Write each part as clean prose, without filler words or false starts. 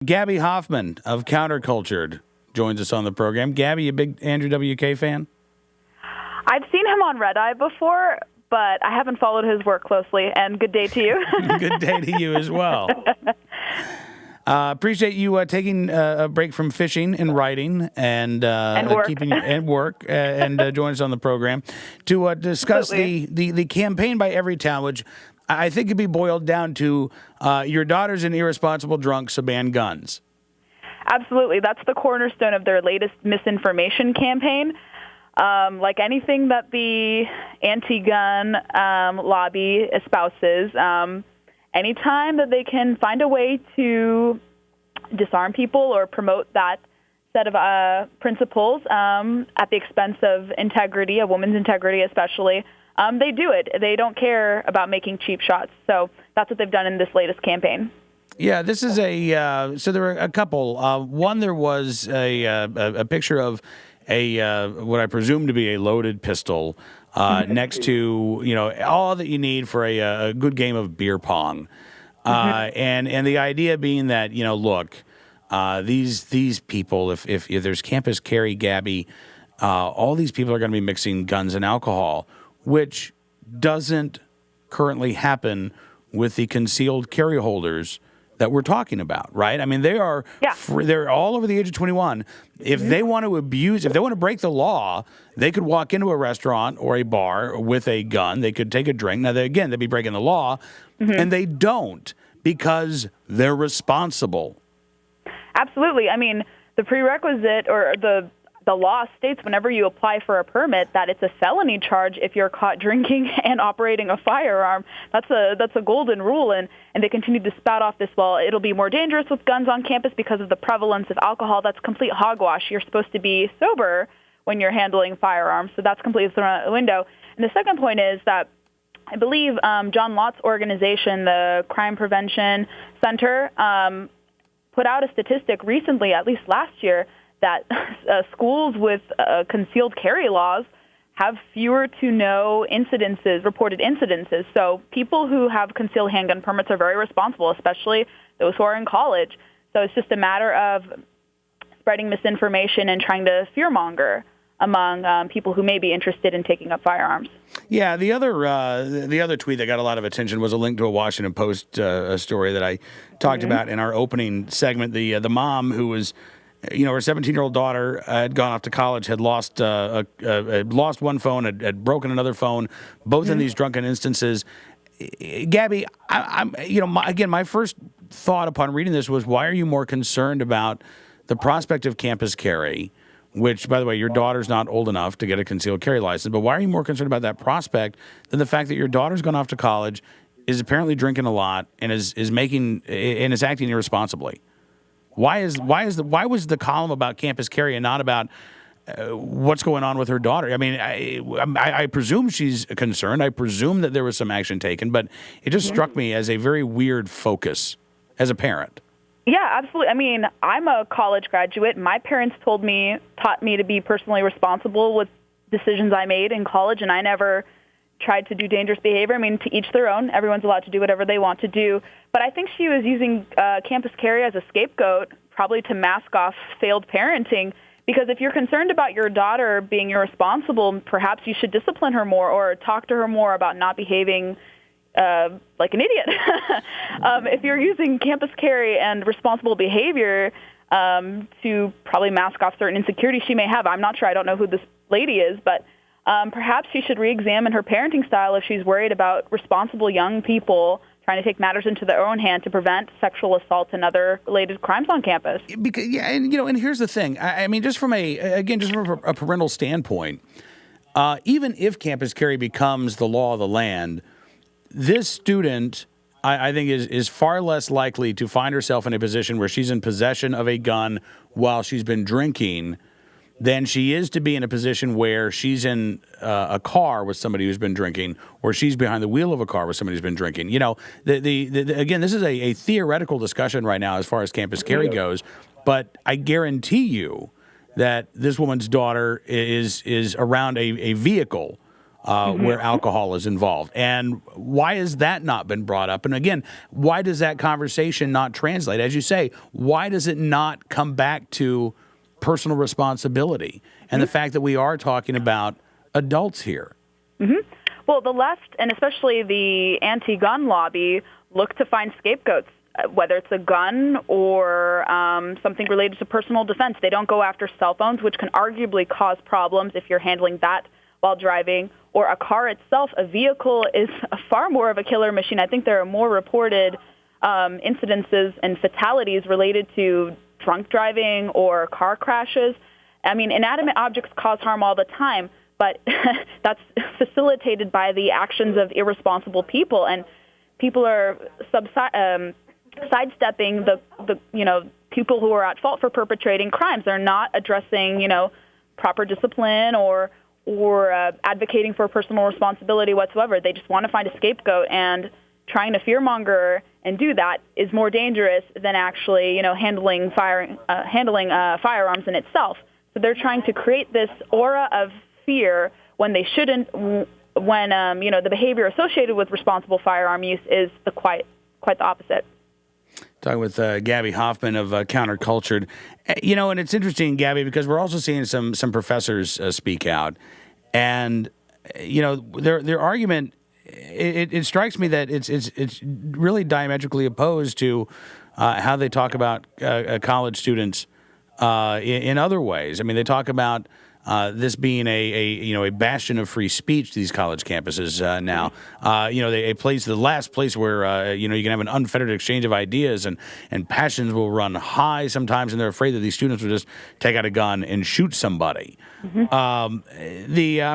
Gabby Hoffman of Countercultured joins us on the program. Gabby, a big Andrew WK fan? I've seen him on Red Eye before, but I haven't followed his work closely. And good day to you. Good day to you as well. Appreciate you taking a break from fishing and writing and work. Join us on the program to discuss the campaign by Everytown, which I think could be boiled down to your daughter's an irresponsible drunk, so ban guns. Absolutely. That's the cornerstone of their latest misinformation campaign. Like anything that the anti-gun lobby espouses, anytime that they can find a way to disarm people or promote that set of principles at the expense of integrity, a woman's integrity especially, they do it. They don't care about making cheap shots. So that's what they've done in this latest campaign. Yeah, this is so there were a couple. One, there was a picture of what I presume to be a loaded pistol next to, all that you need for a good game of beer pong. And the idea being that, look, these people, if there's campus carry, Gabby, all these people are going to be mixing guns and alcohol, which doesn't currently happen with the concealed carry holders that we're talking about, right? I mean, they're all over the age of 21. If they want to if they want to break the law, they could walk into a restaurant or a bar with a gun. They could take a drink. Now, they'd be breaking the law, and they don't because they're responsible. Absolutely. I mean, the prerequisite or the law states whenever you apply for a permit that it's a felony charge if you're caught drinking and operating a firearm. That's a golden rule, and they continue to spout off this, well, it'll be more dangerous with guns on campus because of the prevalence of alcohol. That's complete hogwash. You're supposed to be sober when you're handling firearms, so that's completely thrown out the window. And the second point is that I believe John Lott's organization, the Crime Prevention Center, put out a statistic recently, at least last year, that schools with concealed carry laws have fewer to no reported incidences. So people who have concealed handgun permits are very responsible, especially those who are in college. So it's just a matter of spreading misinformation and trying to fearmonger among people who may be interested in taking up firearms. Yeah, the other tweet that got a lot of attention was a link to a Washington Post story that I talked about in our opening segment. The mom who was, her 17-year-old daughter had gone off to college, had lost one phone, had broken another phone, both in these drunken instances. Gabby, my first thought upon reading this was, why are you more concerned about the prospect of campus carry? Which, by the way, your daughter's not old enough to get a concealed carry license, but why are you more concerned about that prospect than the fact that your daughter's gone off to college, is apparently drinking a lot, and is acting irresponsibly? Why was the column about campus carry and not about what's going on with her daughter? I mean, I presume she's concerned. I presume that there was some action taken, but it just struck me as a very weird focus as a parent. Yeah, absolutely. I mean, I'm a college graduate. My parents taught me to be personally responsible with decisions I made in college, and I never tried to do dangerous behavior. I mean, to each their own. Everyone's allowed to do whatever they want to do. But I think she was using campus carry as a scapegoat, probably to mask off failed parenting. Because if you're concerned about your daughter being irresponsible, perhaps you should discipline her more or talk to her more about not behaving like an idiot. If you're using campus carry and responsible behavior to probably mask off certain insecurities she may have, I'm not sure. I don't know who this lady is, but perhaps she should re-examine her parenting style if she's worried about responsible young people trying to take matters into their own hand to prevent sexual assault and other related crimes on campus. Because, and here's the thing. I mean, just from a parental standpoint, even if campus carry becomes the law of the land, this student, I think, is far less likely to find herself in a position where she's in possession of a gun while she's been drinking than she is to be in a position where she's in a car with somebody who's been drinking, or she's behind the wheel of a car with somebody who's been drinking. Again, this is a theoretical discussion right now as far as campus carry goes, but I guarantee you that this woman's daughter is around a vehicle where alcohol is involved. And why has that not been brought up? And again, why does that conversation not translate? As you say, why does it not come back to personal responsibility and the fact that we are talking about adults here? Well, the left, and especially the anti-gun lobby, look to find scapegoats, whether it's a gun or something related to personal defense. They don't go after cell phones, which can arguably cause problems if you're handling that while driving, or a car itself. A vehicle is far more of a killer machine. I think there are more reported incidences and fatalities related to drunk driving or car crashes. I mean, inanimate objects cause harm all the time, but that's facilitated by the actions of irresponsible people, and people are sidestepping the people who are at fault for perpetrating crimes. They're not addressing proper discipline or advocating for personal responsibility whatsoever. They just want to find a scapegoat, and trying to fearmonger and do that is more dangerous than actually handling firearms in itself. So they're trying to create this aura of fear when they shouldn't, when the behavior associated with responsible firearm use is quite the opposite. Talking with Gabby Hoffman of Countercultured. And it's interesting, Gabby, because we're also seeing some professors speak out, and their argument. It strikes me that it's really diametrically opposed to how they talk about college students in other ways. I mean, they talk about this being a bastion of free speech, these college campuses now. The last place where you can have an unfettered exchange of ideas, and passions will run high sometimes, and they're afraid that these students will just take out a gun and shoot somebody. I'm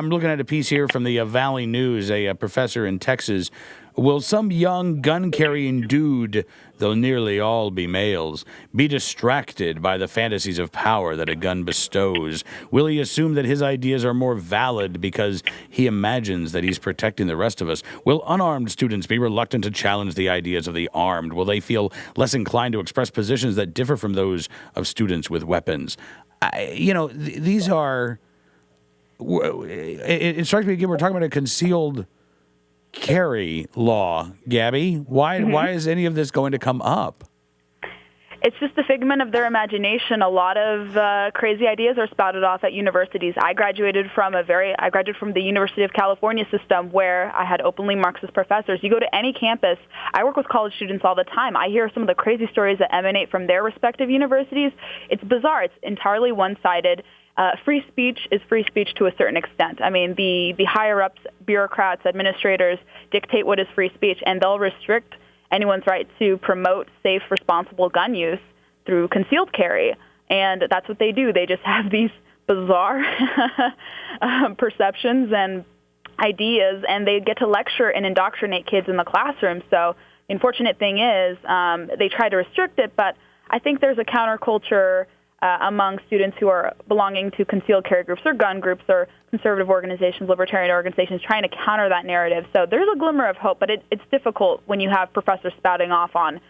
looking at a piece here from the Valley News, a professor in Texas. Will some young gun-carrying dude, though nearly all be males, be distracted by the fantasies of power that a gun bestows? Will he assume that his ideas are more valid because he imagines that he's protecting the rest of us? Will unarmed students be reluctant to challenge the ideas of the armed? Will they feel less inclined to express positions that differ from those of students with weapons? These are... It strikes me again, we're talking about a concealed carry law, Gabby. Why is any of this going to come up? It's just a figment of their imagination. A lot of crazy ideas are spouted off at universities. I graduated from the University of California system, where I had openly Marxist professors. You go to any campus. I work with college students all the time. I hear some of the crazy stories that emanate from their respective universities. It's bizarre. It's entirely one-sided. Free speech is free speech to a certain extent. I mean, the higher-ups, bureaucrats, administrators dictate what is free speech, and they'll restrict anyone's right to promote safe, responsible gun use through concealed carry. And that's what they do. They just have these bizarre perceptions and ideas, and they get to lecture and indoctrinate kids in the classroom. So the unfortunate thing is they try to restrict it, but I think there's a counterculture among students who are belonging to concealed carry groups or gun groups or conservative organizations, libertarian organizations, trying to counter that narrative. So there's a glimmer of hope, but it's difficult when you have professors spouting off on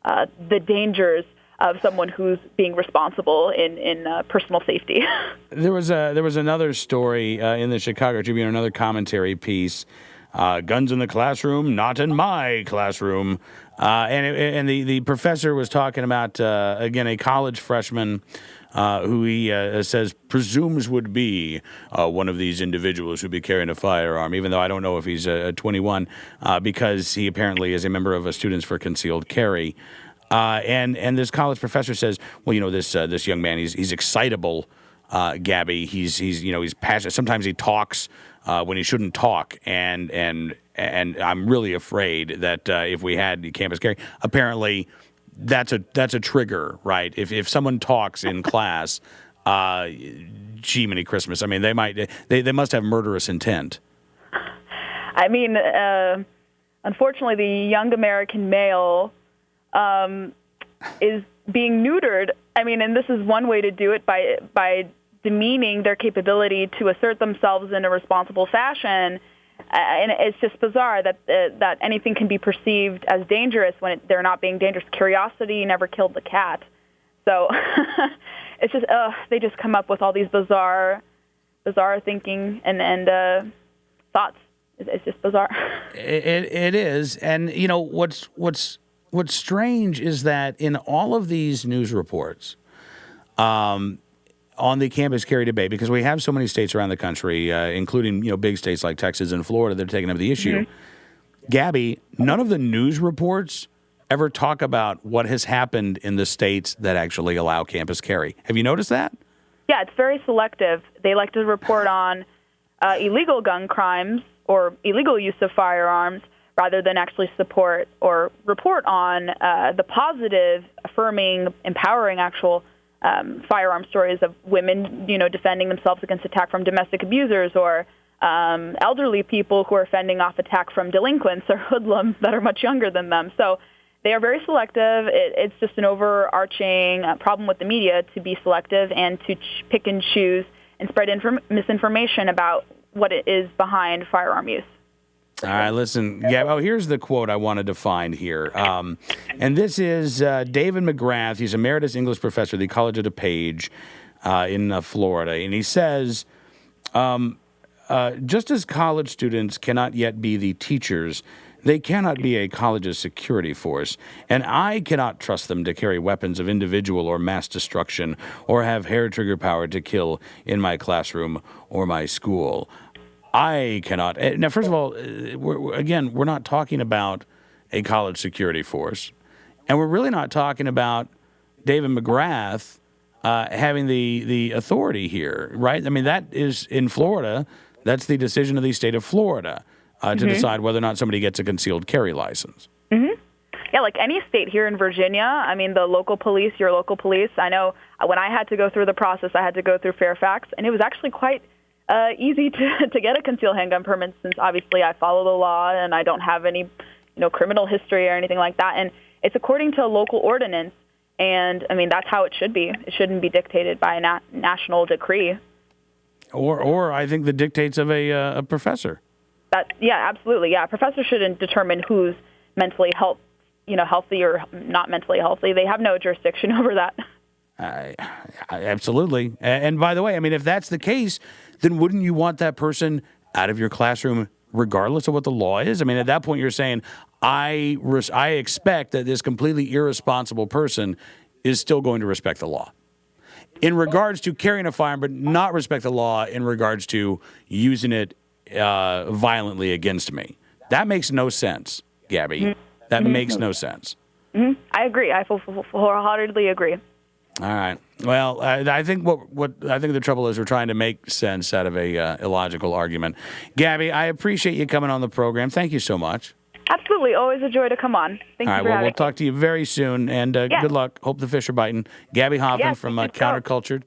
the dangers of someone who's being responsible in personal safety. There was another story in the Chicago Tribune, another commentary piece. Guns in the classroom, not in my classroom. And the professor was talking about, again, a college freshman who he says presumes would be one of these individuals who'd be carrying a firearm, even though I don't know if he's 21, because he apparently is a member of Students for Concealed Carry. And this college professor says, well, this young man, he's excitable, Gabby. He's passionate. Sometimes he talks when he shouldn't talk, and I'm really afraid that if we had campus carry, apparently that's a trigger, right? If someone talks in class, gee, many Christmas. I mean, they must have murderous intent. I mean, unfortunately, the young American male is being neutered. I mean, and this is one way to do it by demeaning their capability to assert themselves in a responsible fashion. And it's just bizarre that anything can be perceived as dangerous when they're not being dangerous. Curiosity never killed the cat. So it's just they just come up with all these bizarre thinking, and thoughts. It's just bizarre. It is, and what's strange is that in all of these news reports, on the campus carry debate, because we have so many states around the country, including big states like Texas and Florida, that are taking up the issue. Gabby, none of the news reports ever talk about what has happened in the states that actually allow campus carry. Have you noticed that? Yeah, it's very selective. They like to report on illegal gun crimes or illegal use of firearms rather than actually support or report on the positive, affirming, empowering actual firearm stories of women, defending themselves against attack from domestic abusers, or elderly people who are fending off attack from delinquents or hoodlums that are much younger than them. So they are very selective. It's just an overarching problem with the media to be selective and to pick and choose and spread misinformation about what it is behind firearm use. All right, listen, Gab. Oh, here's the quote I wanted to find here. And this is David McGrath. He's emeritus English professor at the College of DuPage in Florida. And he says, just as college students cannot yet be the teachers, they cannot be a college's security force, and I cannot trust them to carry weapons of individual or mass destruction or have hair trigger power to kill in my classroom or my school. I cannot. Now, first of all, we're not talking about a college security force, and we're really not talking about David McGrath having the authority here, right? I mean, that is in Florida. That's the decision of the state of Florida to decide whether or not somebody gets a concealed carry license. Yeah, like any state here in Virginia, I mean, the local police, your local police, I know when I had to go through the process, I had to go through Fairfax, and it was actually quite easy to get a concealed handgun permit, since obviously I follow the law and I don't have any, criminal history or anything like that. And it's according to a local ordinance. And I mean, that's how it should be. It shouldn't be dictated by a national decree. Or I think the dictates of a professor. Yeah, absolutely. Yeah. Professors shouldn't determine who's mentally healthy or not mentally healthy. They have no jurisdiction over that. Absolutely. And by the way, I mean, if that's the case, then wouldn't you want that person out of your classroom regardless of what the law is? I mean, at that point, you're saying, I expect that this completely irresponsible person is still going to respect the law in regards to carrying a firearm, but not respect the law in regards to using it violently against me. That makes no sense, Gabby. That makes no sense. I agree. I wholeheartedly agree. All right. Well, I think the trouble is we're trying to make sense out of a illogical argument. Gabby, I appreciate you coming on the program. Thank you so much. Absolutely. Always a joy to come on. Thank you for having me. We'll talk to you very soon, and good luck. Hope the fish are biting. Gabby Hoffman from Countercultured.